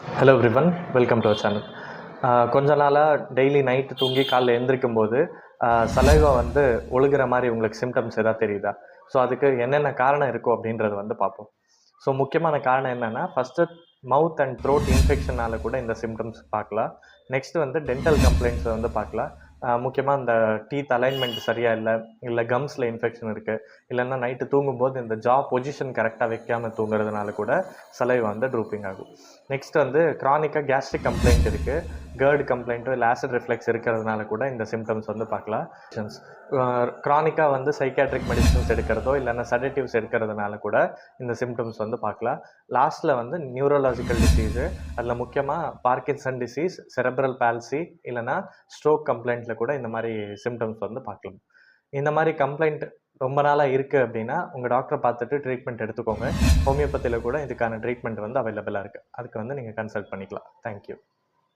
Hello everyone, welcome to our channel. கொஞ்ச நாளாக daily night தூங்கி காலைல எழுந்திரிக்கும் போது சலைவா வந்து ஒழுகுற மாதிரி உங்களுக்கு சிம்டம்ஸ் எதாவது தெரியுதா? ஸோ அதுக்கு என்னென்ன காரணம் இருக்கும் அப்படின்றத வந்து பார்ப்போம். ஸோ முக்கியமான காரணம் என்னென்னா, ஃபஸ்ட்டு மவுத் அண்ட் த்ரோட் இன்ஃபெக்ஷனால் கூட இந்த சிம்டம்ஸ் பார்க்கலாம். நெக்ஸ்ட்டு வந்து டென்டல் கம்ப்ளைண்ட்ஸை வந்து பார்க்கலாம். முக்கியமாக இந்த டீத் அலைன்மெண்ட் சரியாக இல்லை கம்ஸில் இன்ஃபெக்ஷன் இருக்குது, இல்லைன்னா நைட்டு தூங்கும்போது இந்த ஜா பொசிஷன் கரெக்டாக வைக்காமல் தூங்குறதுனால கூட சலைவா வந்து ட்ரூப்பிங் ஆகும். நெக்ஸ்ட் வந்து க்ரானிக்காக கேஸ்ட்ரிக் கம்ப்ளைண்ட் இருக்குது, கேர்டு கம்ப்ளைண்ட்டு இல்லை ஆசிட் ரிஃப்ளெக்ஸ் இருக்கிறதுனால கூட இந்த சிம்டம்ஸ் வந்து பார்க்கலாம். க்ரானிக்காக வந்து சைக்காட்ரிக் மெடிசன்ஸ் எடுக்கிறதோ இல்லைன்னா செடேட்டிவ்ஸ் எடுக்கிறதுனால கூட இந்த சிம்டம்ஸ் வந்து பார்க்கலாம். லாஸ்ட்டில் வந்து நியூரோலாஜிக்கல் டிசீஸு, அதில் முக்கியமாக பார்க்கின்சன் டிசீஸ், செரெப்ரல் பால்சி இல்லைனா ஸ்ட்ரோக் கம்ப்ளைண்ட்டில் கூட இந்த மாதிரி சிம்டம்ஸ் வந்து பார்க்கலாம். இந்த மாதிரி கம்ப்ளைண்ட் ரொம்ப நாளாக இருக்குது அப்படின்னா உங்கள் டாக்டரை பார்த்துட்டு ட்ரீட்மெண்ட் எடுத்துக்கோங்க. ஹோமியோபதியில் கூட இதுக்கான ட்ரீட்மெண்ட் வந்து அவைலபிளாக இருக்குது. அதுக்கு வந்து நீங்கள் கன்சல்ட் பண்ணிக்கலாம். தேங்க்யூ.